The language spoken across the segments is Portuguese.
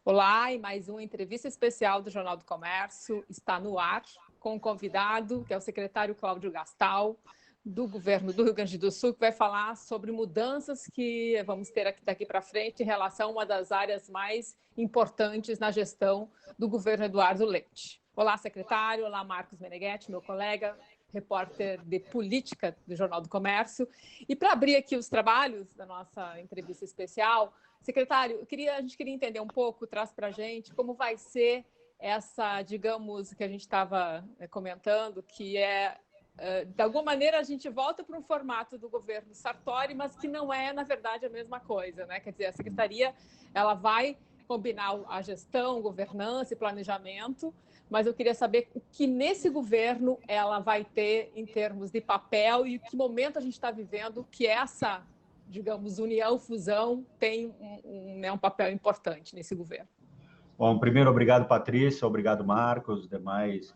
Olá, e mais uma entrevista especial do Jornal do Comércio está no ar com um convidado, que é o secretário Cláudio Gastal, do governo do Rio Grande do Sul, que vai falar sobre mudanças que vamos ter aqui daqui para frente em relação a uma das áreas mais importantes na gestão do governo Eduardo Leite. Olá, secretário. Olá, Marcos Meneghetti, meu colega, repórter de política do Jornal do Comércio. E para abrir aqui os trabalhos da nossa entrevista especial, secretário, a gente queria entender um pouco, traz para a gente como vai ser essa, digamos, que a gente estava comentando, que é, de alguma maneira, a gente volta para um formato do governo Sartori, mas que não é, na verdade, a mesma coisa, né? Quer dizer, a secretaria ela vai combinar a gestão, governança e planejamento, mas eu queria saber o que nesse governo ela vai ter em termos de papel e que momento a gente está vivendo que essa, digamos, união, fusão, tem um papel importante nesse governo. Bom, primeiro, obrigado, Patrícia, obrigado, Marcos, os demais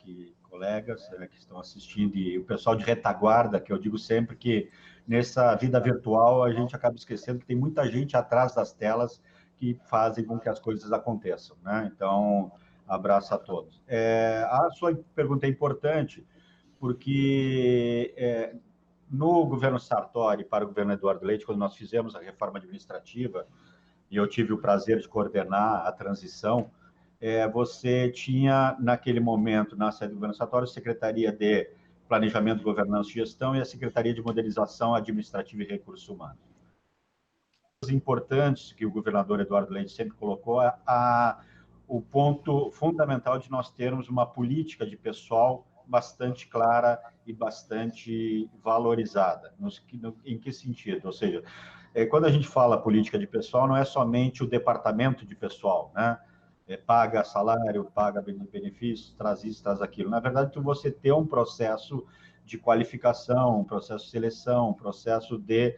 colegas que estão assistindo, e o pessoal de retaguarda, que eu digo sempre que nessa vida virtual a gente acaba esquecendo que tem muita gente atrás das telas que fazem com que as coisas aconteçam, né? Então, abraço a todos. A sua pergunta é importante, porque no governo Sartori para o governo Eduardo Leite, quando nós fizemos a reforma administrativa, e eu tive o prazer de coordenar a transição, você tinha, naquele momento, na sede do governo Sartori, a Secretaria de Planejamento, Governança e Gestão e a Secretaria de Modernização Administrativa e Recursos Humanos. Os importantes que o governador Eduardo Leite sempre colocou, o ponto fundamental de nós termos uma política de pessoal bastante clara e bastante valorizada. Em que sentido? Ou seja, quando a gente fala política de pessoal, não é somente o departamento de pessoal, né? Paga salário, paga benefícios, traz isso, traz aquilo. Na verdade, você ter um processo de qualificação, um processo de seleção, um processo de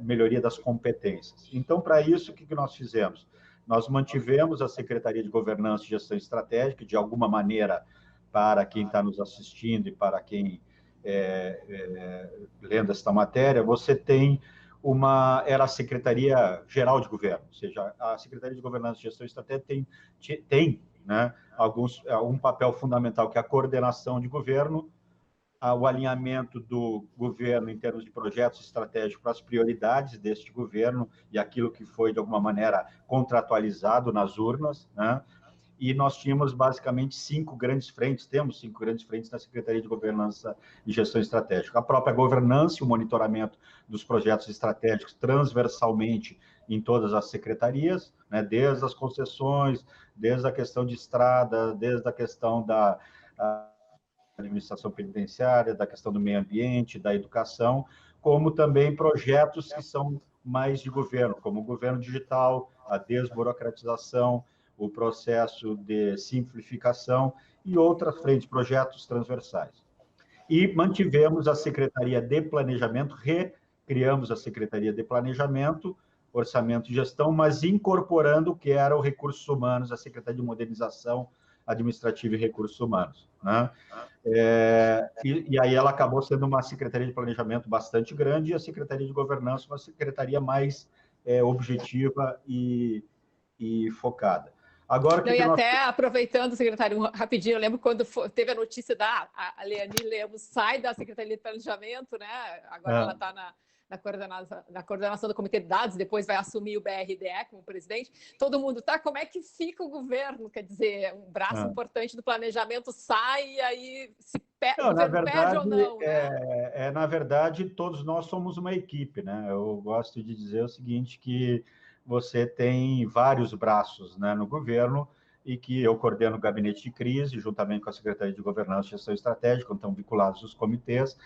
melhoria das competências. Então, para isso, o que nós fizemos? Nós mantivemos a Secretaria de Governança e Gestão Estratégica, de alguma maneira, para quem está nos assistindo e para quem lendo esta matéria, você tem era a Secretaria-Geral de Governo, ou seja, a Secretaria de Governança e Gestão Estratégica tem né, um papel fundamental, que é a coordenação de governo, o alinhamento do governo em termos de projetos estratégicos para as prioridades deste governo e aquilo que foi, de alguma maneira, contratualizado nas urnas, né? E nós tínhamos, basicamente, temos 5 grandes frentes na Secretaria de Governança e Gestão Estratégica. A própria governança e o monitoramento dos projetos estratégicos transversalmente em todas as secretarias, né, desde as concessões, desde a questão de estrada, desde a questão da administração penitenciária, da questão do meio ambiente, da educação, como também projetos que são mais de governo, como o governo digital, a desburocratização, o processo de simplificação e outras frentes, projetos transversais. E mantivemos a Secretaria de Planejamento, recriamos a Secretaria de Planejamento, Orçamento e Gestão, mas incorporando o que era o Recursos Humanos, a Secretaria de Modernização Administrativa e Recursos Humanos, né? E aí ela acabou sendo uma Secretaria de Planejamento bastante grande e a Secretaria de Governança uma secretaria mais objetiva e focada. Agora, Não, e até aproveitando, secretário, rapidinho, eu lembro quando teve a notícia a Leani Lemos sai da Secretaria de Planejamento, né? Agora ela está na coordenação do Comitê de Dados, depois vai assumir o BRDE como presidente. Todo mundo tá, como é que fica o governo? Quer dizer, um braço importante do planejamento sai e aí o governo perde ou não, né? Na verdade, todos nós somos uma equipe, né? Eu gosto de dizer o seguinte, que você tem vários braços, né, no governo, e que eu coordeno o gabinete de crise, juntamente com a Secretaria de Governança e Gestão Estratégica, onde estão vinculados os comitês.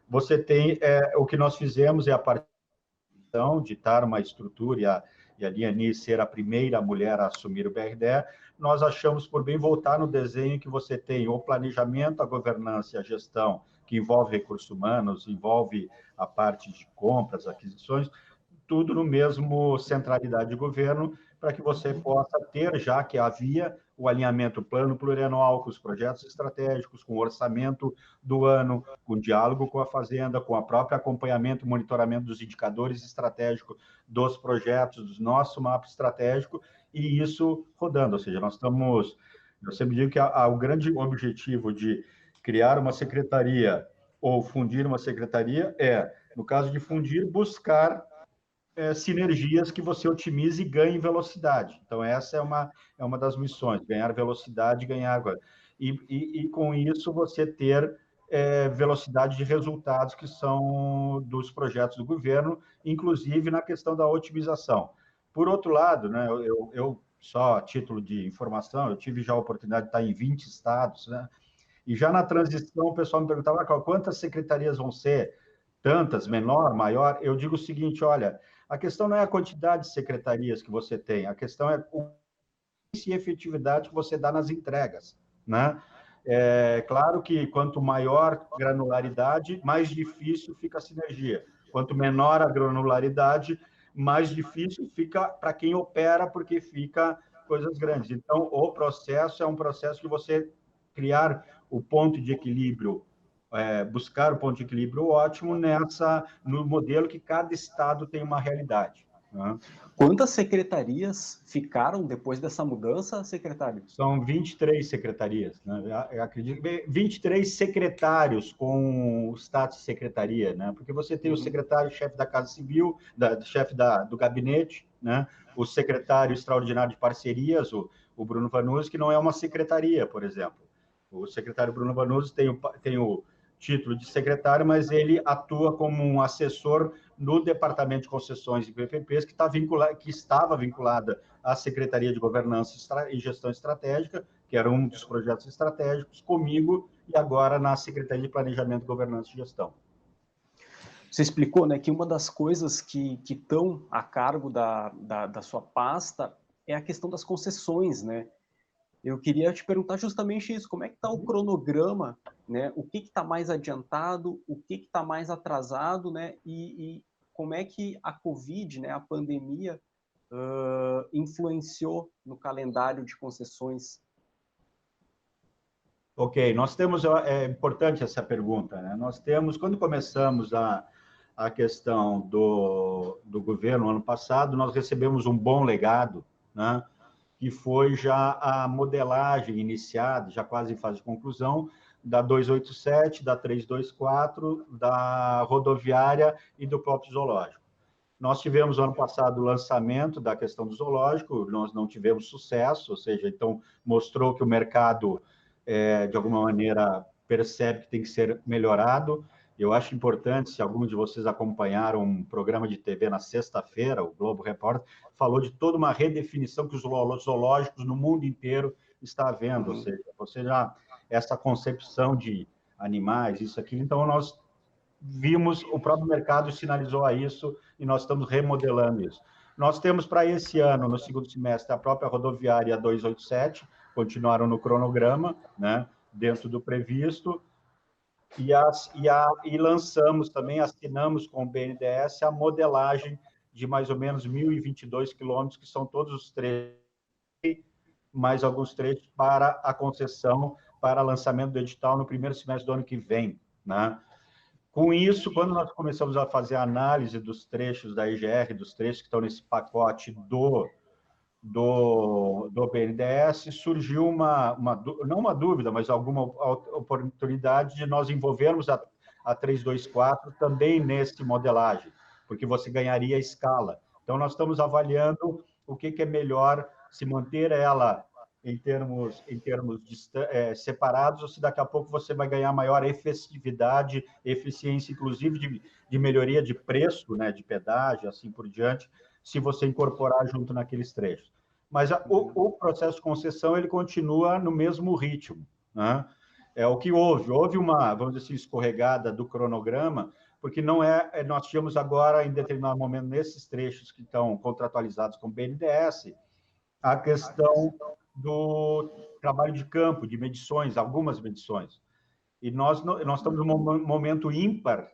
Você tem, o que nós fizemos é a partição de estar uma estrutura, e a Liani ser a primeira mulher a assumir o BRDE, nós achamos por bem voltar no desenho que você tem o planejamento, a governança e a gestão, que envolve recursos humanos, envolve a parte de compras, aquisições, tudo no mesmo centralidade de governo, para que você possa ter, já que havia o alinhamento plano plurianual com os projetos estratégicos, com o orçamento do ano, com diálogo com a Fazenda, com o próprio acompanhamento e monitoramento dos indicadores estratégicos dos projetos, do nosso mapa estratégico, e isso rodando, ou seja, eu sempre digo que o grande objetivo de criar uma secretaria ou fundir uma secretaria no caso de fundir, buscar sinergias que você otimize e ganhe velocidade. Então, essa é uma das missões, ganhar velocidade, ganhar... E com isso, você ter velocidade de resultados que são dos projetos do governo, inclusive na questão da otimização. Por outro lado, né, eu só a título de informação, eu tive já a oportunidade de estar em 20 estados, né? E já na transição, o pessoal me perguntava quantas secretarias vão ser, tantas, menor, maior. Eu digo o seguinte, olha, a questão não é a quantidade de secretarias que você tem, a questão é e efetividade que você dá nas entregas, né? É claro que quanto maior granularidade, mais difícil fica a sinergia. Quanto menor a granularidade, mais difícil fica para quem opera, porque fica coisas grandes. Então, o processo é um processo de você criar o ponto de equilíbrio, buscar o ponto de equilíbrio ótimo no modelo que cada estado tem uma realidade, né? Quantas secretarias ficaram depois dessa mudança, secretário? São 23 secretarias, né? Eu acredito, 23 secretários com o status de secretaria, né? Porque você tem o secretário-chefe da Casa Civil, chefe do gabinete, né? O secretário extraordinário de parcerias, o Bruno Vanuzzi, que não é uma secretaria, por exemplo. O secretário Bruno Vanuzzi tem o título de secretário, mas ele atua como um assessor no Departamento de Concessões e PPPs, que estava vinculada à Secretaria de Governança e Gestão Estratégica, que era um dos projetos estratégicos, comigo, e agora na Secretaria de Planejamento, Governança e Gestão. Você explicou, né, que uma das coisas que estão a cargo da sua pasta é a questão das concessões, né? Eu queria te perguntar justamente isso, como é que está o cronograma, né? O que está mais adiantado, o que está mais atrasado, né? E como é que a Covid, né, a pandemia, influenciou no calendário de concessões? Ok, nós temos, é importante essa pergunta, né? Nós temos, quando começamos a questão do governo ano passado, nós recebemos um bom legado, né? Que foi já a modelagem iniciada, já quase em fase de conclusão, da 287, da 324, da rodoviária e do próprio zoológico. Nós tivemos, ano passado, o lançamento da questão do zoológico, nós não tivemos sucesso, ou seja, então mostrou que o mercado, de alguma maneira, percebe que tem que ser melhorado. Eu acho importante, se alguns de vocês acompanharam um programa de TV na sexta-feira, o Globo Repórter, falou de toda uma redefinição que os zoológicos no mundo inteiro está havendo, ou seja, essa concepção de animais, isso aqui. Então, nós vimos, o próprio mercado sinalizou a isso e nós estamos remodelando isso. Nós temos para esse ano, no segundo semestre, a própria rodoviária 287, continuaram no cronograma, né, dentro do previsto, e lançamos também, assinamos com o BNDES a modelagem de mais ou menos 1.022 quilômetros, que são todos os trechos, mais alguns trechos para a concessão, para lançamento do edital no primeiro semestre do ano que vem, né? Com isso, quando nós começamos a fazer a análise dos trechos da IGR, dos trechos que estão nesse pacote do BNDES, surgiu não uma dúvida, mas alguma oportunidade de nós envolvermos a 324 também nesse modelagem, porque você ganharia escala. Então, nós estamos avaliando o que é melhor, se manter ela em termos separados, ou se daqui a pouco você vai ganhar maior efetividade, eficiência, inclusive de melhoria de preço, né, de pedágio, assim por diante, se você incorporar junto naqueles trechos. Mas o processo de concessão, ele continua no mesmo ritmo, né? É o que houve uma, vamos dizer assim, escorregada do cronograma, porque nós tínhamos agora, em determinado momento, nesses trechos que estão contratualizados com o BNDES, a questão do trabalho de campo, de medições, algumas medições. E nós estamos num momento ímpar,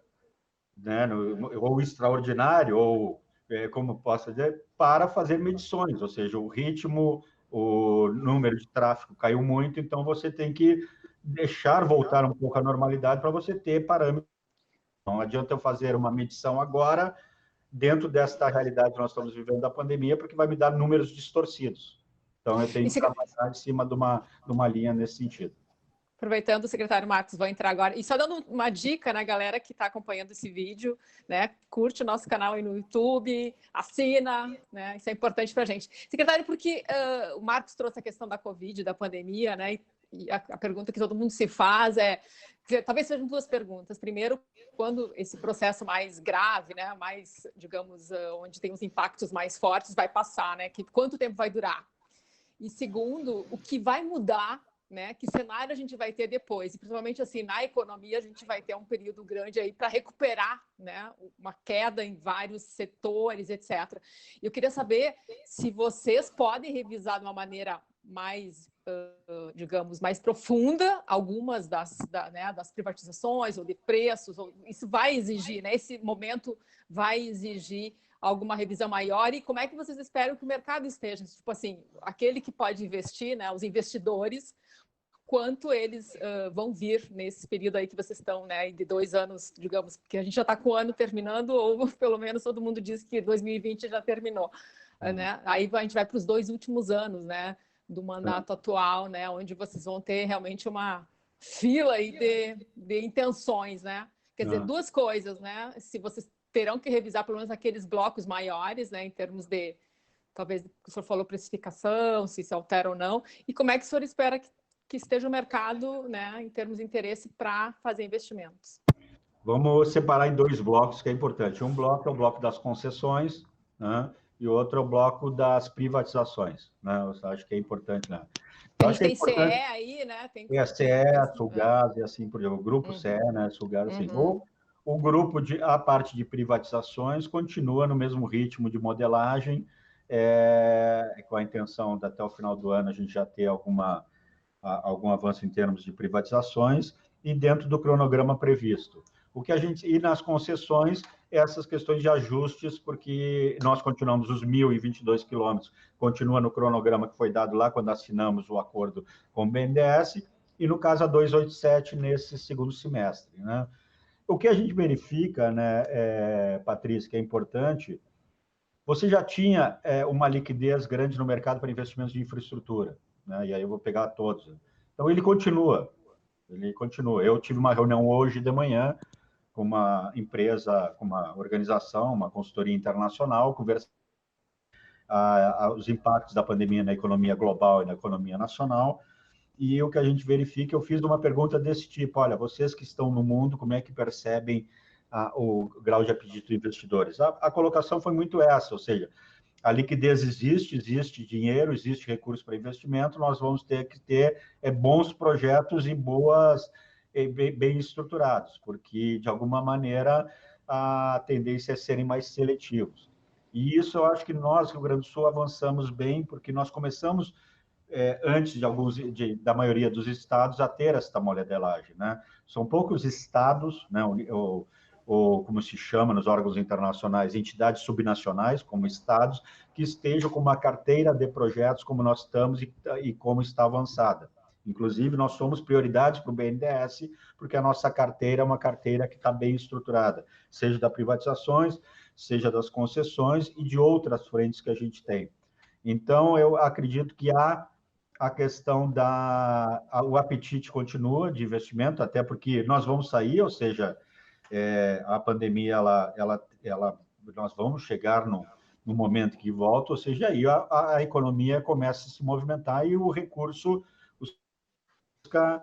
né, ou extraordinário, ou como posso dizer, para fazer medições, ou seja, o ritmo, o número de tráfego caiu muito, então você tem que deixar voltar um pouco à normalidade para você ter parâmetros. Não adianta eu fazer uma medição agora, dentro desta realidade que nós estamos vivendo da pandemia, porque vai me dar números distorcidos. Então, eu tenho que trabalhar em cima de uma linha nesse sentido. Aproveitando, o secretário Marcos, vou entrar agora. E só dando uma dica, né, galera que está acompanhando esse vídeo, né, curte o nosso canal aí no YouTube, assina, né, isso é importante para a gente. Secretário, porque o Marcos trouxe a questão da Covid, da pandemia, né, e a pergunta que todo mundo se faz é, talvez sejam duas perguntas. Primeiro, quando esse processo mais grave, né, mais, digamos, onde tem os impactos mais fortes, vai passar, né, quanto tempo vai durar? E segundo, o que vai mudar, né? Que cenário a gente vai ter depois? E principalmente assim, na economia, a gente vai ter um período grande aí para recuperar, né? Uma queda em vários setores, etc. Eu queria saber se vocês podem revisar de uma maneira mais, digamos, mais profunda algumas das privatizações ou de preços. Isso vai exigir, né? Esse momento vai exigir alguma revisão maior, e como é que vocês esperam que o mercado esteja? Tipo assim, aquele que pode investir, né, os investidores, quanto eles vão vir nesse período aí que vocês estão, né, de 2 anos, digamos, porque a gente já está com o ano terminando, ou pelo menos todo mundo diz que 2020 já terminou, né? Aí a gente vai para os 2 últimos anos, né, do mandato atual, né, onde vocês vão ter realmente uma fila aí de intenções, né? Quer dizer, duas coisas, né? Se vocês terão que revisar pelo menos aqueles blocos maiores, né, em termos de, talvez, o senhor falou precificação, se isso altera ou não, e como é que o senhor espera que esteja o mercado, né, em termos de interesse para fazer investimentos? Vamos separar em 2 blocos, que é importante. Um bloco é o bloco das concessões, né, e o outro é o bloco das privatizações, né? Eu acho que é importante, né? A gente tem CE aí, né? Tem a CE, a Sulgás e assim por diante. O grupo CE, né? Sulgás, assim. O grupo a parte de privatizações continua no mesmo ritmo de modelagem, com a intenção de até o final do ano a gente já ter algum avanço em termos de privatizações e dentro do cronograma previsto. E nas concessões, essas questões de ajustes, porque nós continuamos os 1.022 quilômetros, continua no cronograma que foi dado lá quando assinamos o acordo com o BNDES, e no caso a 287 nesse segundo semestre, né? O que a gente verifica, né, Patrícia, que é importante, você já tinha uma liquidez grande no mercado para investimentos de infraestrutura, né? E aí eu vou pegar todos. Então, ele continua. Eu tive uma reunião hoje de manhã com uma empresa, com uma organização, uma consultoria internacional, conversando os impactos da pandemia na economia global e na economia nacional. E o que a gente verifica, eu fiz uma pergunta desse tipo: olha, vocês que estão no mundo, como é que percebem o grau de apetite dos investidores? A colocação foi muito essa, ou seja, a liquidez existe dinheiro, existe recurso para investimento, nós vamos ter que ter bons projetos e bem estruturados, porque, de alguma maneira, a tendência é serem mais seletivos. E isso eu acho que nós, Rio Grande do Sul, avançamos bem, porque nós começamos antes da maioria dos estados a ter esta modelagem, né? São poucos estados, né, ou como se chama nos órgãos internacionais, entidades subnacionais, como estados, que estejam com uma carteira de projetos como nós estamos e como está avançada. Inclusive, nós somos prioridades para o BNDES, porque a nossa carteira é uma carteira que está bem estruturada, seja das privatizações, seja das concessões e de outras frentes que a gente tem. Então, eu acredito que a questão o apetite continua de investimento, até porque nós vamos sair, ou seja, a pandemia, nós vamos chegar no momento que volta, ou seja, aí a economia começa a se movimentar e o recurso busca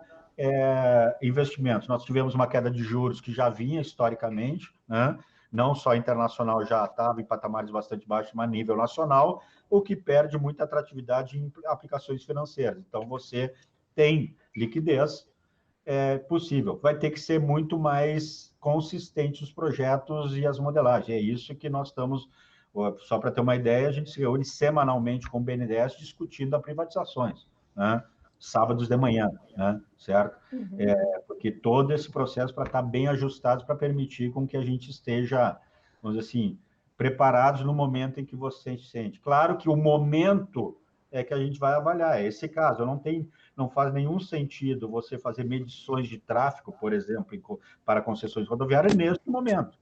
investimentos. Nós tivemos uma queda de juros que já vinha historicamente, né? Não só internacional, já estava em patamares bastante baixos, mas a nível nacional, o que perde muita atratividade em aplicações financeiras. Então, você tem liquidez possível. Vai ter que ser muito mais consistente os projetos e as modelagens. É isso que nós estamos, só para ter uma ideia, a gente se reúne semanalmente com o BNDES discutindo as privatizações, né? Sábados de manhã, né? Certo? Porque todo esse processo para estar bem ajustado para permitir com que a gente esteja, vamos dizer assim, preparados no momento em que você se sente. Claro que o momento é que a gente vai avaliar. É esse caso, não faz nenhum sentido você fazer medições de tráfego, por exemplo, para concessões rodoviárias nesse momento.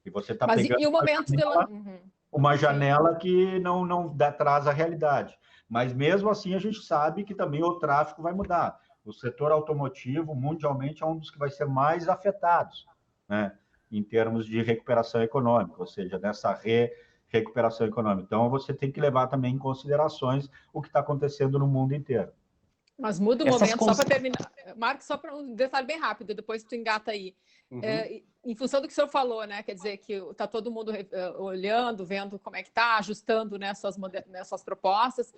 E você está Mas pegando e o momento uma janela que não traz a realidade. Mas, mesmo assim, a gente sabe que também o tráfego vai mudar. O setor automotivo, mundialmente, é um dos que vai ser mais afetados, né, em termos de recuperação econômica, ou seja, dessa recuperação econômica. Então, você tem que levar também em considerações o que está acontecendo no mundo inteiro. Mas muda o momento, só para terminar. Marcos, só para um detalhe bem rápido, depois tu engata aí. Em função do que o senhor falou, né? Quer dizer que está todo mundo olhando, vendo como é que está, ajustando, né, suas propostas.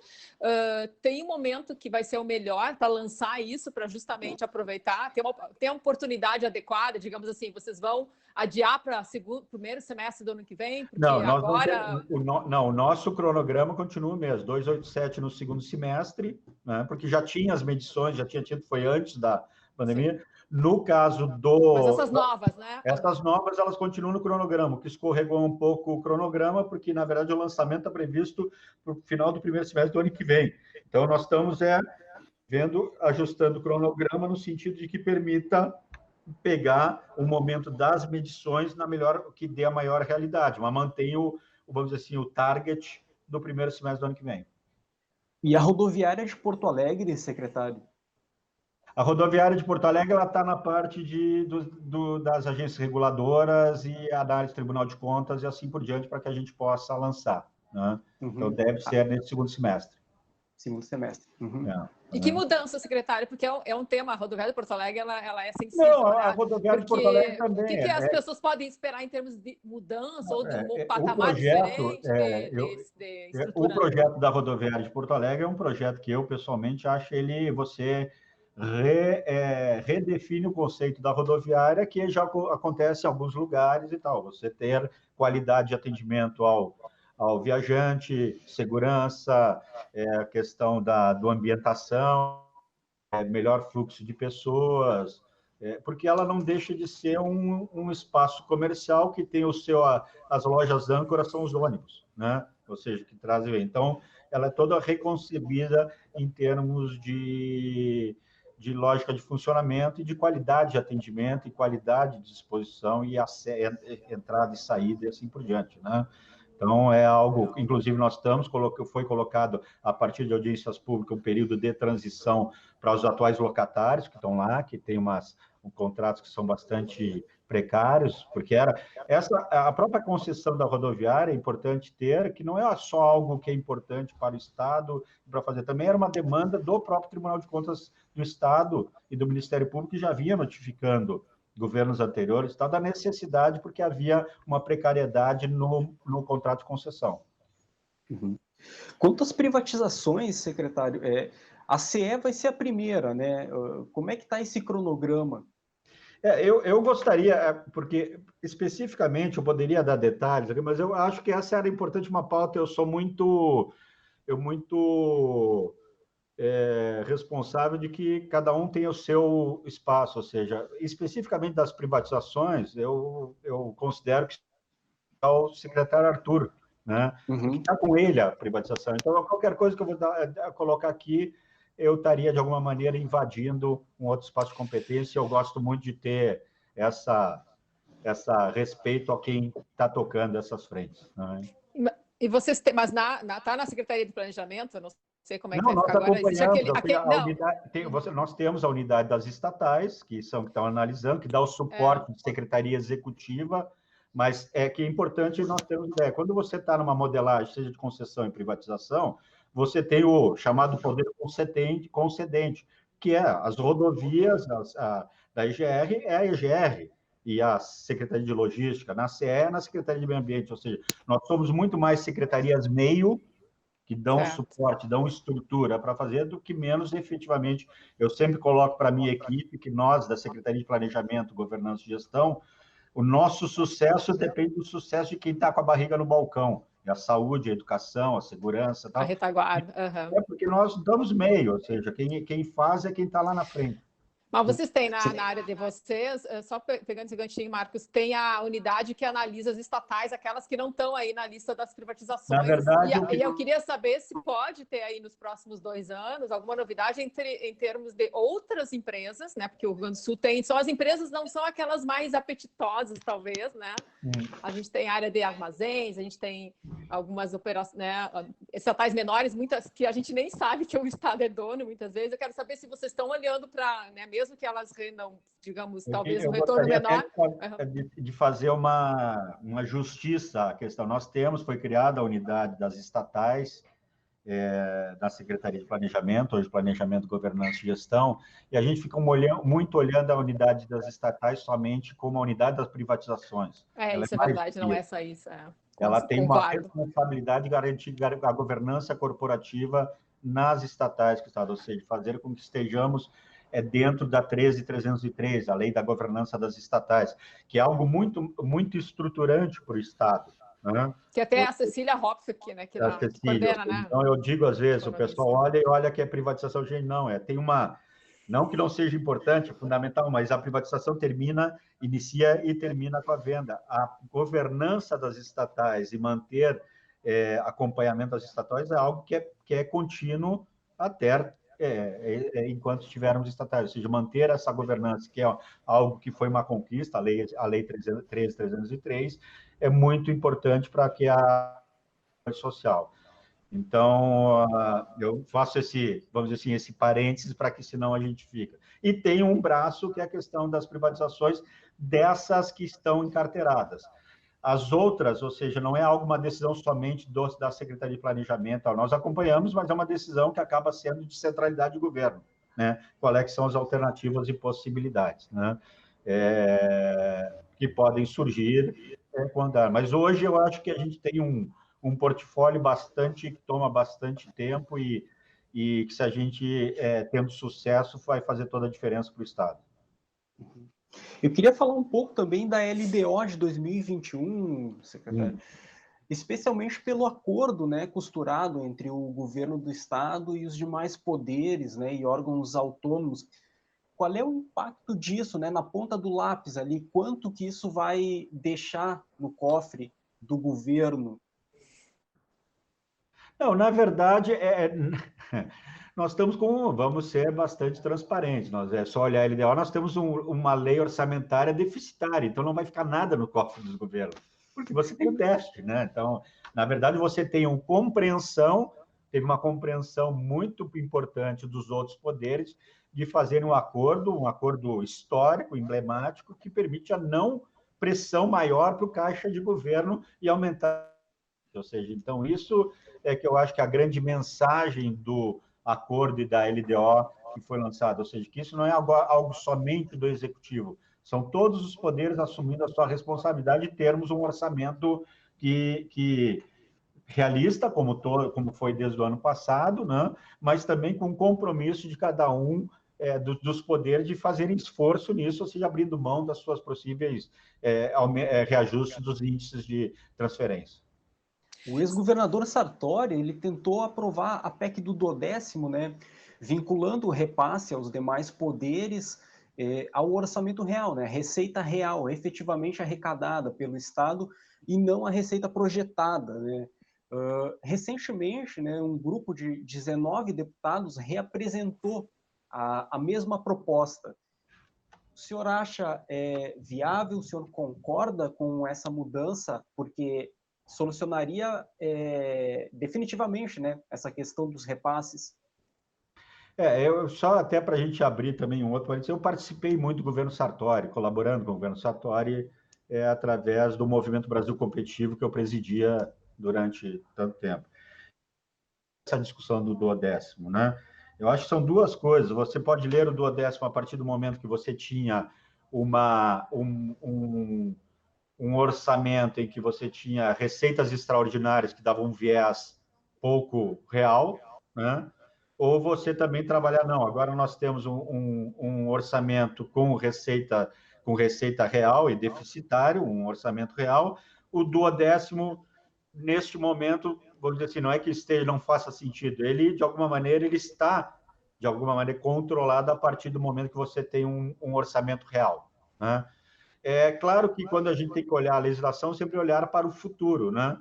Tem um momento que vai ser o melhor para lançar isso, para justamente aproveitar, ter uma oportunidade adequada, digamos assim, vocês vão adiar para o primeiro semestre do ano que vem? Porque não, agora... o nosso cronograma continua mesmo, 287 no segundo semestre, né, porque já tinha as medições, já tinha tido, foi antes da pandemia. Sim. No caso Mas essas novas, né? Essas novas, elas continuam no cronograma, o que escorregou um pouco o cronograma, porque, na verdade, o lançamento está previsto para o final do primeiro semestre do ano que vem. Então, nós estamos ajustando o cronograma no sentido de que permita pegar o momento das medições que dê a maior realidade, mas mantenha vamos dizer assim, o target do primeiro semestre do ano que vem. E a rodoviária de Porto Alegre, secretário? A rodoviária de Porto Alegre está na parte das agências reguladoras e análise do Tribunal de Contas e assim por diante, para que a gente possa lançar, né? Então, deve ser nesse segundo semestre. Segundo semestre. E que mudança, secretário? Porque é um tema, a rodoviária de Porto Alegre, ela é sensível. Não, né? a rodoviária de Porto Alegre também. O que as pessoas podem esperar em termos de mudança ou de um patamar diferente de estrutura? O projeto da rodoviária de Porto Alegre é um projeto que eu, pessoalmente, acho você redefine o conceito da rodoviária, que já acontece em alguns lugares e tal. Você ter qualidade de atendimento ao viajante, segurança, a questão da ambientação, melhor fluxo de pessoas, porque ela não deixa de ser um espaço comercial que tem as lojas âncoras são os ônibus, né? Ou seja, que trazem. Então, ela é toda reconcebida em termos de lógica de funcionamento e de qualidade de atendimento e qualidade de disposição e entrada e saída e assim por diante, né? Então, é algo, inclusive, foi colocado, a partir de audiências públicas, um período de transição para os atuais locatários que estão lá, que tem contratos que são bastante precários, porque a própria concessão da rodoviária é importante ter, que não é só algo que é importante para o Estado, para fazer, também era uma demanda do próprio Tribunal de Contas do Estado e do Ministério Público, que já vinha notificando governos anteriores, da necessidade, porque havia uma precariedade no contrato de concessão. Quanto às privatizações, secretário, a CE vai ser a primeira, né? Como é que está esse cronograma? Eu gostaria, porque especificamente eu poderia dar detalhes, mas eu acho que essa era importante, uma pauta. Eu sou muito responsável de que cada um tenha o seu espaço, ou seja, especificamente das privatizações, eu considero que é o secretário Arthur, né? Está com ele a privatização. Então, qualquer coisa que eu vou colocar aqui, eu estaria, de alguma maneira, invadindo um outro espaço de competência. Eu gosto muito de ter essa respeito a quem está tocando essas frentes, né? E vocês têm, mas está na Secretaria de Planejamento, eu não sei como é que vai ficar agora. Nós temos a unidade das estatais, que estão analisando, que dá o suporte de secretaria executiva, mas que é importante nós termos ideia. Quando você está numa modelagem, seja de concessão e privatização, você tem o chamado poder concedente, que é as rodovias da EGR, é a EGR, e a Secretaria de Logística, na CE, na Secretaria de Meio Ambiente, ou seja, nós somos muito mais secretarias meio, que dão suporte, dão estrutura para fazer, do que menos efetivamente. Eu sempre coloco para a minha equipe que nós, da Secretaria de Planejamento, Governança e Gestão, o nosso sucesso depende do sucesso de quem está com a barriga no balcão, a saúde, a educação, a segurança. Tal. A retaguarda. Porque nós damos meio, ou seja, quem faz é quem está lá na frente. Mas vocês têm na área de vocês, só pegando esse ganchinho, Marcos, tem a unidade que analisa as estatais, aquelas que não estão aí na lista das privatizações. Na verdade, e eu queria saber se pode ter aí nos próximos 2 anos alguma novidade em termos de outras empresas, né? Porque o Rio Grande do Sul tem, só as empresas não são aquelas mais apetitosas, talvez, né? A gente tem área de armazéns, a gente tem algumas operações, né, estatais menores, muitas que a gente nem sabe que o Estado é dono, muitas vezes. Eu quero saber se vocês estão olhando para, né, mesmo que elas rendam, digamos, talvez um retorno menor. De fazer uma justiça à questão. Nós foi criada a unidade das estatais, da Secretaria de Planejamento, hoje Planejamento, Governança e Gestão, e a gente fica muito olhando a unidade das estatais somente como a unidade das privatizações. Isso é verdade, não é só isso. Ela tem uma responsabilidade de garantir a governança corporativa nas estatais, ou seja, fazer com que estejamos dentro da 13.303, a Lei da Governança das Estatais, que é algo muito, muito estruturante para o Estado. Né? Que até a Cecília Hopf aqui, né? Que coordena, né? Então, eu digo, às vezes, o pessoal olha que é privatização, gente, não, tem uma... Não que não seja importante, é fundamental, mas a privatização inicia e termina com a venda. A governança das estatais e manter acompanhamento das estatais é algo que é contínuo até enquanto estivermos estatais, ou seja, manter essa governança, que é algo que foi uma conquista, a Lei 13.303, é muito importante para que a social. Então, eu faço vamos dizer assim, esse parênteses para que senão a gente fica. E tem um braço que é a questão das privatizações dessas que estão encarteiradas. As outras, ou seja, não é uma decisão somente da Secretaria de Planejamento, nós acompanhamos, mas é uma decisão que acaba sendo de centralidade do governo, né? Quais são as alternativas e possibilidades, né? Que podem surgir mas hoje eu acho que a gente tem um portfólio que toma bastante tempo e que se a gente tendo sucesso vai fazer toda a diferença para o Estado. Eu queria falar um pouco também da LDO de 2021, secretário, especialmente pelo acordo, né, costurado entre o governo do Estado e os demais poderes, né, e órgãos autônomos. Qual é o impacto disso, né, na ponta do lápis ali? Quanto que isso vai deixar no cofre do governo? Não, na verdade, nós estamos vamos ser bastante transparentes, é só olhar a LDO, nós temos uma lei orçamentária deficitária, então não vai ficar nada no cofre dos governos, porque você tem o déficit, né? Então, na verdade, você tem teve uma compreensão muito importante dos outros poderes de fazer um acordo histórico, emblemático, que permite a não pressão maior para o caixa de governo e aumentar. Ou seja, então isso é que eu acho que a grande mensagem do acordo e da LDO que foi lançado, ou seja, que isso não é algo somente do executivo, são todos os poderes assumindo a sua responsabilidade de termos um orçamento que realista, como foi desde o ano passado, né? Mas também com compromisso de cada um dos poderes de fazerem esforço nisso, ou seja, abrindo mão das suas possíveis reajustes dos índices de transferência. O ex-governador Sartori, ele tentou aprovar a PEC do 12º, né, vinculando o repasse aos demais poderes ao orçamento real, né, receita real, efetivamente arrecadada pelo Estado e não a receita projetada, né. Recentemente, né, um grupo de 19 deputados reapresentou a mesma proposta. O senhor acha viável, o senhor concorda com essa mudança, porque solucionaria definitivamente, né, essa questão dos repasses? Eu só até para a gente abrir também um outro, eu participei muito do governo Sartori, colaborando com o governo Sartori, através do Movimento Brasil Competitivo, que eu presidia durante tanto tempo. Essa discussão do 12º, né? Eu acho que são duas coisas. Você pode ler o 12º a partir do momento que você tinha um orçamento em que você tinha receitas extraordinárias que davam um viés pouco real, né? Ou você também trabalhar, não, agora nós temos um orçamento com receita real e deficitário, um orçamento real. O 12º, neste momento, vamos dizer assim, não é que não faça sentido, ele, de alguma maneira, ele está de alguma maneira, controlada a partir do momento que você tem um orçamento real, né? É claro que quando a gente tem que olhar a legislação, sempre olhar para o futuro, né?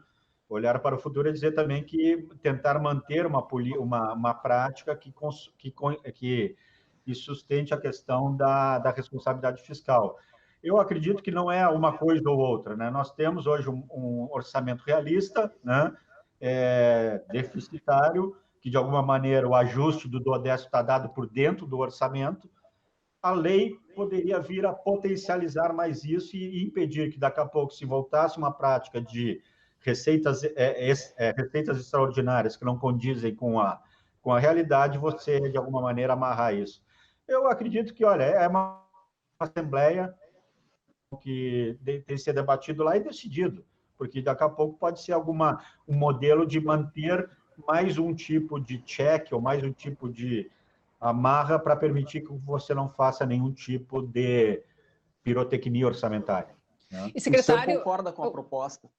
Olhar para o futuro é dizer também que tentar manter uma prática que sustente a questão da responsabilidade fiscal. Eu acredito que não é uma coisa ou outra, né? Nós temos hoje um orçamento realista, né? Deficitário, que de alguma maneira o ajuste do duodécimo está dado por dentro do orçamento. A lei poderia vir a potencializar mais isso e impedir que daqui a pouco se voltasse uma prática de receitas extraordinárias que não condizem com a realidade, você de alguma maneira amarrar isso. Eu acredito que, olha, é uma assembleia que tem que ser debatido lá e decidido, porque daqui a pouco pode ser um modelo de manter mais um tipo de cheque ou mais um tipo de amarra para permitir que você não faça nenhum tipo de pirotecnia orçamentária, né? E, secretário... O senhor concorda com a proposta?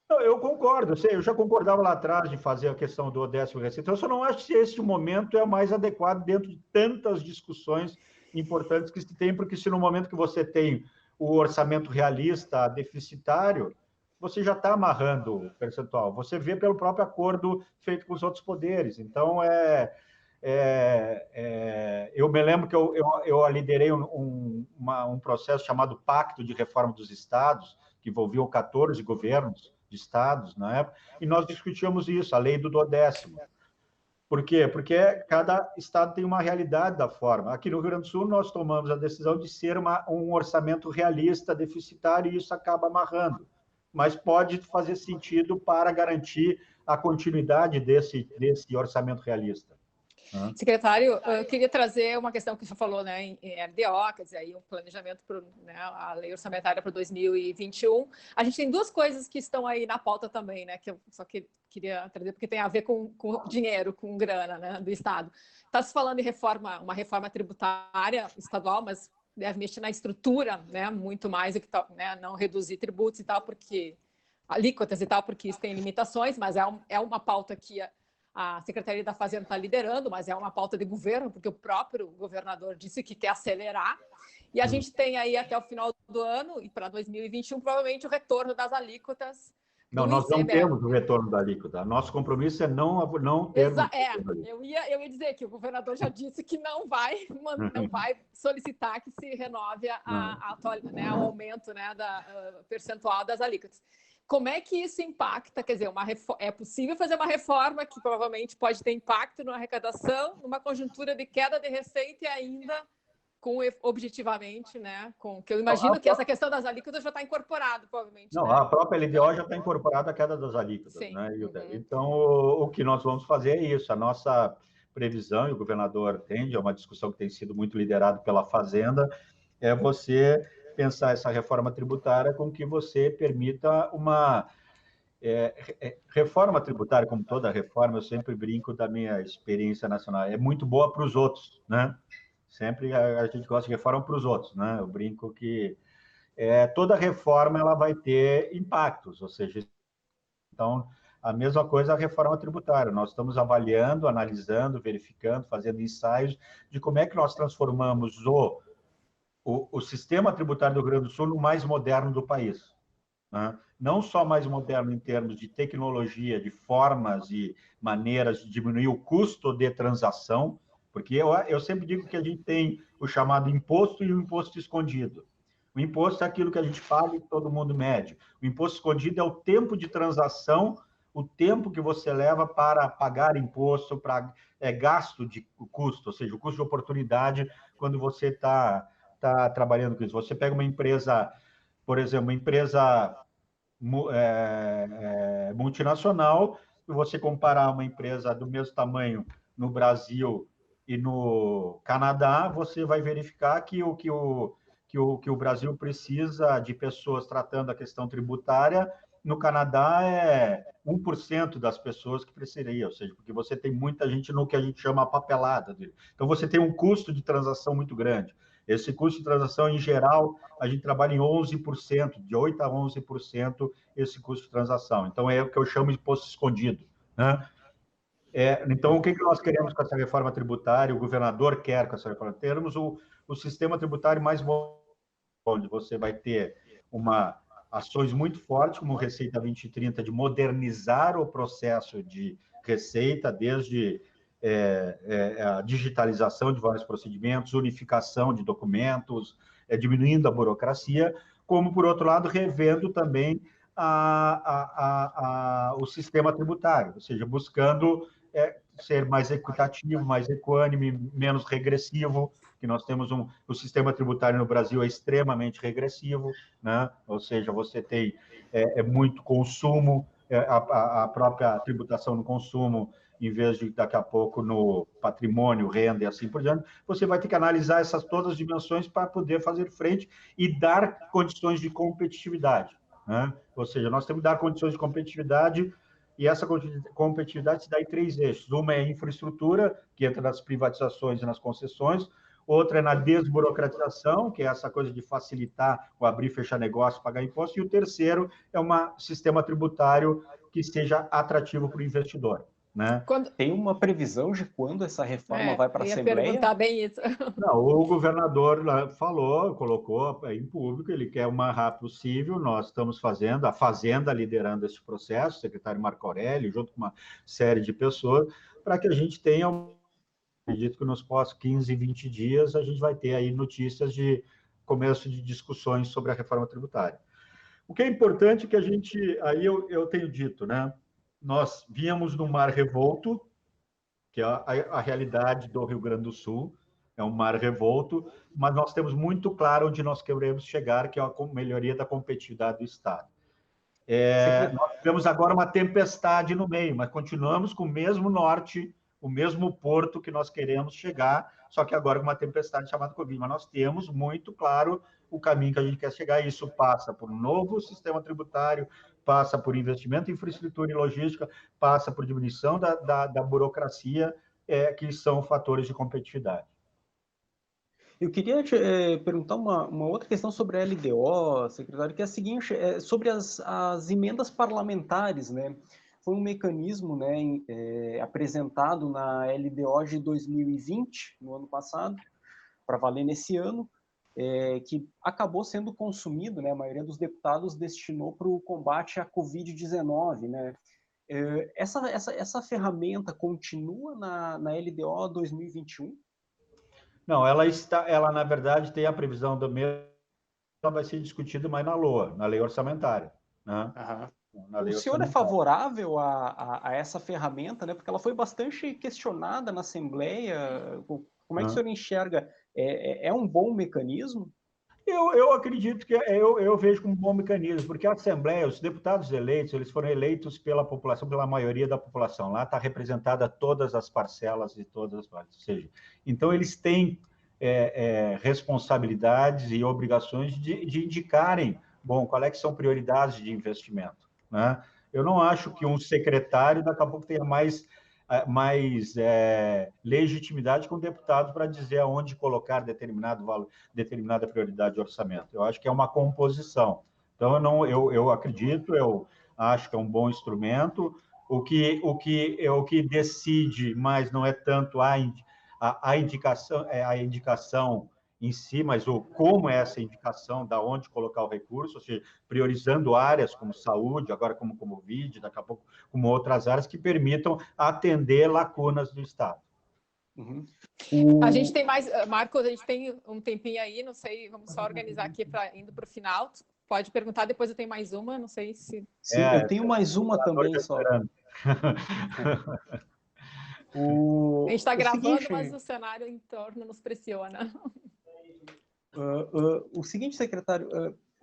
Eu concordo, eu já concordava lá atrás de fazer a questão do décimo receita. Eu só não acho que esse momento é o mais adequado dentro de tantas discussões importantes que se tem, porque se no momento que você tem o orçamento realista deficitário, você já está amarrando o percentual. Você vê pelo próprio acordo feito com os outros poderes. Então, eu me lembro que eu liderei um processo chamado Pacto de Reforma dos Estados, que envolveu 14 governos de estados na época, e nós discutíamos isso, a lei do duodécimo. Por quê? Porque cada estado tem uma realidade da forma. Aqui no Rio Grande do Sul, nós tomamos a decisão de ser um orçamento realista, deficitário, e isso acaba amarrando. Mas pode fazer sentido para garantir a continuidade desse orçamento realista. Secretário, eu queria trazer uma questão que você falou, né, em RDO, quer dizer, aí um planejamento para, né, a lei orçamentária para 2021. A gente tem duas coisas que estão aí na pauta também, né, que eu só queria trazer, porque tem a ver com dinheiro, com grana, né, do Estado. Está se falando em uma reforma tributária estadual, mas deve mexer na estrutura, né, muito mais do que, né, não reduzir tributos e tal, porque alíquotas e tal, porque isso tem limitações, mas é uma pauta que a Secretaria da Fazenda está liderando, mas é uma pauta de governo, porque o próprio governador disse que quer acelerar. E a gente tem aí até o final do ano, e para 2021, provavelmente o retorno das alíquotas. Não, nós não temos o retorno da alíquota. Nosso compromisso é não termos. Eu ia dizer que o governador já disse que não vai solicitar que se renove o aumento, né, percentual das alíquotas. Como é que isso impacta? Quer dizer, é possível fazer uma reforma que provavelmente pode ter impacto na arrecadação, numa conjuntura de queda de receita e ainda objetivamente, né? Que eu imagino que essa questão das alíquotas já está incorporada, provavelmente. Não, né? A própria LDO já está incorporada a queda das alíquotas, sim, né? Então, o que nós vamos fazer é isso. A nossa previsão, e o governador tende, é uma discussão que tem sido muito liderada pela Fazenda, é você pensar essa reforma tributária com que você permita uma reforma tributária, como toda reforma, eu sempre brinco da minha experiência nacional, é muito boa para os outros, né? Sempre a gente gosta de reforma para os outros, né? Eu brinco que toda reforma ela vai ter impactos, ou seja, então, a mesma coisa a reforma tributária. Nós estamos avaliando, analisando, verificando, fazendo ensaios de como é que nós transformamos o sistema tributário do Rio Grande do Sul no mais moderno do país, né? Não só mais moderno em termos de tecnologia, de formas e maneiras de diminuir o custo de transação, porque eu sempre digo que a gente tem o chamado imposto e o imposto escondido. O imposto é aquilo que a gente paga e todo mundo mede. O imposto escondido é o tempo de transação, o tempo que você leva para pagar imposto, para gasto de custo, ou seja, o custo de oportunidade quando você está trabalhando com isso. Você pega uma empresa, por exemplo, uma empresa multinacional, e você comparar uma empresa do mesmo tamanho no Brasil e no Canadá, você vai verificar que o Brasil precisa de pessoas tratando a questão tributária, no Canadá é 1% das pessoas que precisaria, ou seja, porque você tem muita gente no que a gente chama papelada. Então, você tem um custo de transação muito grande. Esse custo de transação, em geral, a gente trabalha em 11%, de 8% a 11% esse custo de transação. Então, é o que eu chamo de imposto escondido, né? Então, o que nós queremos com essa reforma tributária, o governador quer com essa reforma? Termos o sistema tributário mais bom, onde você vai ter ações muito fortes, como Receita 2030, de modernizar o processo de receita, desde a digitalização de vários procedimentos, unificação de documentos, diminuindo a burocracia, como, por outro lado, revendo também o sistema tributário, ou seja, buscando ser mais equitativo, mais equânime, menos regressivo, que nós temos o sistema tributário no Brasil é extremamente regressivo, né? Ou seja, você tem muito consumo, a própria tributação no consumo, em vez de, daqui a pouco, no patrimônio, renda e assim por diante, você vai ter que analisar todas as dimensões para poder fazer frente e dar condições de competitividade, né? Ou seja, nós temos que dar condições de competitividade, e essa competitividade se dá em 3 eixos. Uma é a infraestrutura, que entra nas privatizações e nas concessões. Outra é na desburocratização, que é essa coisa de facilitar o abrir e fechar negócio, pagar imposto. E o terceiro é um sistema tributário que seja atrativo para o investidor, né? Tem uma previsão de quando essa reforma vai para a Assembleia? Perguntar bem isso. Não, o governador colocou em público, ele quer o mais rápido possível, nós estamos fazendo, a Fazenda liderando esse processo, o secretário Marco Aurélio, junto com uma série de pessoas, para que a gente tenha, acredito que nos próximos 15, 20 dias, a gente vai ter aí notícias de começo de discussões sobre a reforma tributária. O que é importante é que aí eu tenho dito, né? Nós víamos no mar revolto, que é a realidade do Rio Grande do Sul, é um mar revolto, mas nós temos muito claro onde nós queremos chegar, que é a melhoria da competitividade do Estado. Nós tivemos agora uma tempestade no meio, mas continuamos com o mesmo norte, o mesmo porto que nós queremos chegar, só que agora com uma tempestade chamada Covid. Mas nós temos muito claro o caminho que a gente quer chegar. Isso passa por um novo sistema tributário, passa por investimento em infraestrutura e logística, passa por diminuição da burocracia, que são fatores de competitividade. Eu queria te perguntar uma outra questão sobre a LDO, secretário, que é a seguinte, sobre as emendas parlamentares, né? Foi um mecanismo, né, apresentado na LDO de 2020, no ano passado, para valer nesse ano, que acabou sendo consumido, né? A maioria dos deputados destinou para o combate à Covid-19, né? Essa ferramenta continua na LDO 2021? Não, ela na verdade tem a previsão do mesmo, ela vai ser discutida mais na LOA, na lei orçamentária, né? O senhor é favorável a essa ferramenta, né? Porque ela foi bastante questionada na Assembleia. Como é que o senhor enxerga? É um bom mecanismo? Eu acredito que eu vejo como um bom mecanismo, porque a Assembleia, os deputados eleitos, eles foram eleitos pela população, pela maioria da população. Lá está representada todas as parcelas e todas as partes. Ou seja, então eles têm responsabilidades e obrigações de indicarem, qual é que são prioridades de investimento, né? Eu não acho que um secretário daqui a pouco tenha mais legitimidade com o deputado para dizer aonde colocar determinada prioridade de orçamento. Eu acho que é uma composição. Então, eu acredito, eu acho que é um bom instrumento. O que decide, mas não é tanto a indicação em si, mas como é essa indicação, da onde colocar o recurso, ou seja, priorizando áreas como saúde, agora como Covid, daqui a pouco como outras áreas que permitam atender lacunas do Estado. A gente tem mais, Marcos, a gente tem um tempinho aí, não sei, vamos só organizar aqui indo para o final. Pode perguntar, depois eu tenho mais uma, não sei se... Sim, eu tenho mais uma também só. A gente está gravando, mas o cenário em torno nos pressiona. O seguinte, secretário,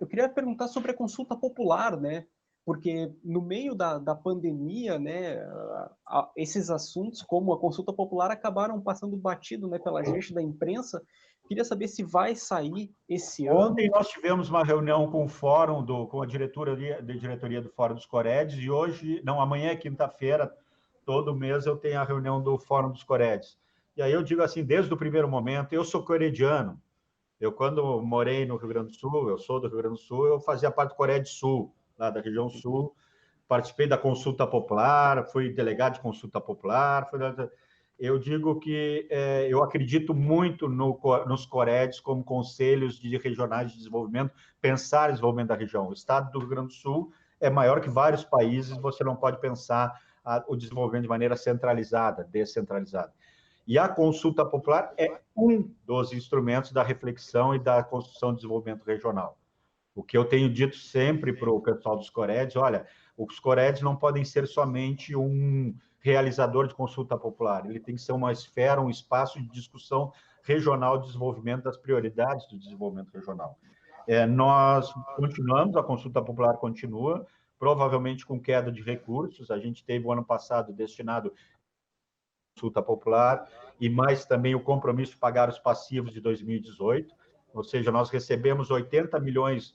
eu queria perguntar sobre a consulta popular, né? Porque no meio da pandemia, né, esses assuntos, como a consulta popular, acabaram passando batido, né, pela gente da imprensa. Queria saber se vai sair esse ano. Ontem nós tivemos uma reunião com o fórum, com a diretoria do Fórum dos Coredes, e hoje, não, amanhã é quinta-feira, todo mês eu tenho a reunião do Fórum dos Coredes. E aí eu digo assim, desde o primeiro momento, eu sou corediano. Eu, quando morei no Rio Grande do Sul, eu sou do Rio Grande do Sul, eu fazia parte do Coreia do Sul, lá da região sul, participei da consulta popular, fui delegado de consulta popular. Eu digo que eu acredito muito nos COREDs como conselhos regionais de desenvolvimento, pensar o desenvolvimento da região. O estado do Rio Grande do Sul é maior que vários países, você não pode pensar o desenvolvimento de maneira centralizada, descentralizada. E a consulta popular é um dos instrumentos da reflexão e da construção de desenvolvimento regional. O que eu tenho dito sempre para o pessoal dos COREDs, olha, os COREDs não podem ser somente um realizador de consulta popular, ele tem que ser uma esfera, um espaço de discussão regional de desenvolvimento das prioridades do desenvolvimento regional. Nós continuamos, a consulta popular continua, provavelmente com queda de recursos, a gente teve o ano passado destinado consulta popular, e mais também o compromisso de pagar os passivos de 2018, ou seja, nós recebemos 80 milhões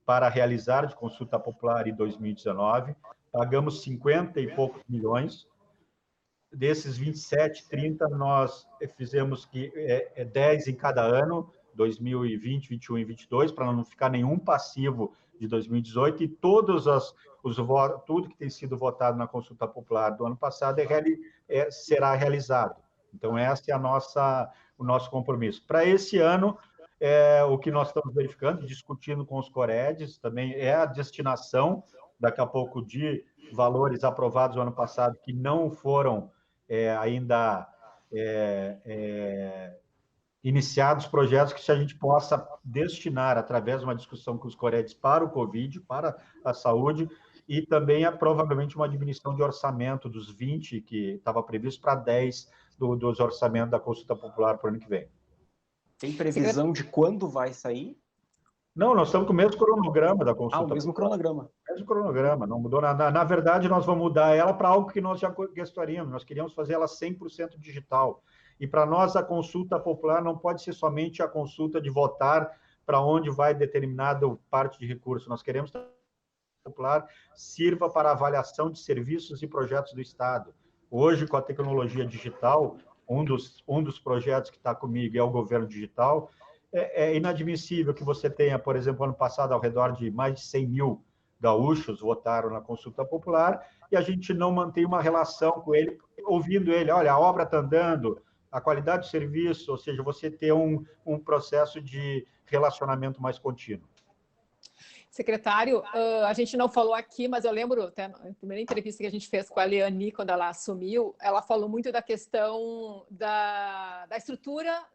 para realizar de consulta popular em 2019, pagamos 50 e poucos milhões, desses 27, 30, nós fizemos 10 em cada ano, 2020, 21 e 22, para não ficar nenhum passivo de 2018, e tudo que tem sido votado na consulta popular do ano passado será realizado. Então, esse é o nosso compromisso. Para esse ano, o que nós estamos verificando, discutindo com os COREDs, também é a destinação, daqui a pouco, de valores aprovados no ano passado que não foram ainda iniciados projetos que a gente possa destinar, através de uma discussão com os COREDs, para o Covid, para a saúde, e também provavelmente uma diminuição de orçamento dos 20 que estava previsto para 10 dos orçamentos da consulta popular para o ano que vem. Tem previsão de quando vai sair? Não, nós estamos com o mesmo cronograma da consulta. O mesmo cronograma. Mesmo cronograma, não mudou nada. Na verdade, nós vamos mudar ela para algo que nós já gostaríamos. Nós queríamos fazer ela 100% digital. E para nós, a consulta popular não pode ser somente a consulta de votar para onde vai determinada parte de recurso. Nós queremos que a popular sirva para avaliação de serviços e projetos do Estado. Hoje, com a tecnologia digital, um dos projetos que está comigo é o governo digital. É inadmissível que você tenha, por exemplo, ano passado, ao redor de mais de 100 mil gaúchos votaram na consulta popular e a gente não mantém uma relação com ele, ouvindo ele, olha, a obra está andando, a qualidade do serviço, ou seja, você ter um processo de relacionamento mais contínuo. Secretário, a gente não falou aqui, mas eu lembro, até na primeira entrevista que a gente fez com a Leani, quando ela assumiu, ela falou muito da questão da estrutura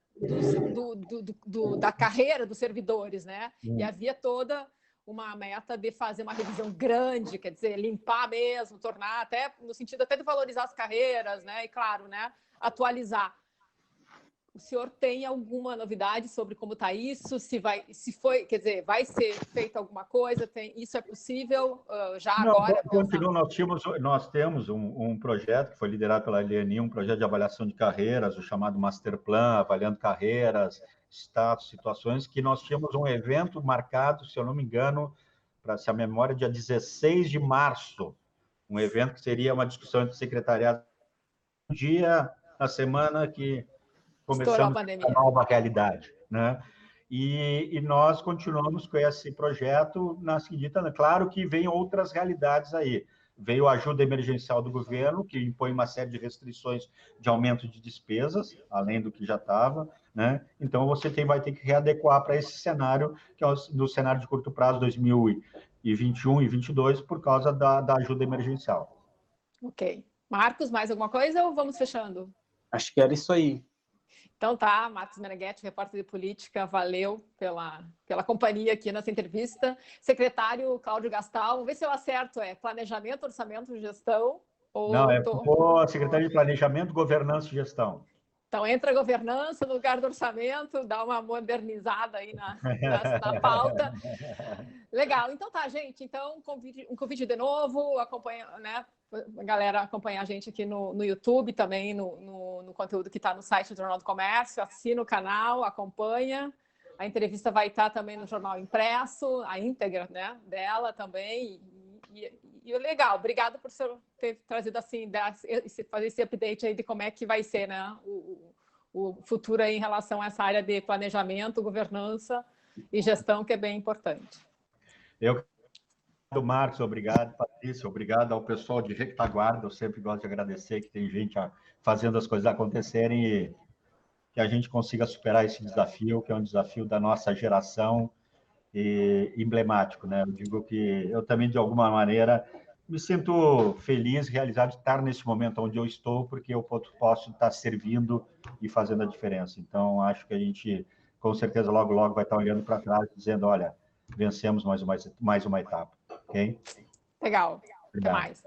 da carreira dos servidores, né? E havia toda uma meta de fazer uma revisão grande, quer dizer, limpar mesmo, tornar até, no sentido até de valorizar as carreiras, né? E claro, né? Atualizar. O senhor tem alguma novidade sobre como está isso? Quer dizer, vai ser feita alguma coisa? Isso é possível já não, agora? Continua, nós temos um projeto que foi liderado pela Eliane, um projeto de avaliação de carreiras, o chamado Master Plan, avaliando carreiras, status, situações, que nós tínhamos um evento marcado, se eu não me engano, se a memória, dia 16 de março, um evento que seria uma discussão entre secretariados, um dia na semana que começamos a nova realidade, né? E nós continuamos com esse projeto na seguinte, claro que vem outras realidades aí. Veio a ajuda emergencial do governo, que impõe uma série de restrições de aumento de despesas, além do que já estava, né? Então, você vai ter que readequar para esse cenário, que é no cenário de curto prazo, 2021 e 2022, por causa da ajuda emergencial. Ok. Marcos, mais alguma coisa ou vamos fechando? Acho que era isso aí. Então tá, Marcos Meneghetti, repórter de política, valeu pela companhia aqui nessa entrevista. Secretário Cláudio Gastal, vamos ver se eu acerto, planejamento, orçamento, gestão? Não, Secretaria de Planejamento, Governança e Gestão. Então entra a governança no lugar do orçamento, dá uma modernizada aí na pauta. Legal, então tá, gente, então um convite de novo, acompanha, né? A galera acompanhar a gente aqui no YouTube, também no conteúdo que está no site do Jornal do Comércio, assina o canal, acompanha. A entrevista vai estar também no jornal impresso, a íntegra, né, dela também. E legal, obrigado por ter trazido assim, fazer esse update aí de como é que vai ser, né, o futuro aí em relação a essa área de planejamento, governança e gestão, que é bem importante. Eu Marcos, obrigado, Patrícia, obrigado ao pessoal de Retaguarda, eu sempre gosto de agradecer que tem gente fazendo as coisas acontecerem e que a gente consiga superar esse desafio, que é um desafio da nossa geração e emblemático, né? Eu digo que eu também, de alguma maneira, me sinto feliz, realizado de estar nesse momento onde eu estou, porque eu posso estar servindo e fazendo a diferença. Então, acho que a gente, com certeza, logo, logo vai estar olhando para trás, dizendo, olha, vencemos mais uma etapa, ok? Legal. Até Obrigado. mais.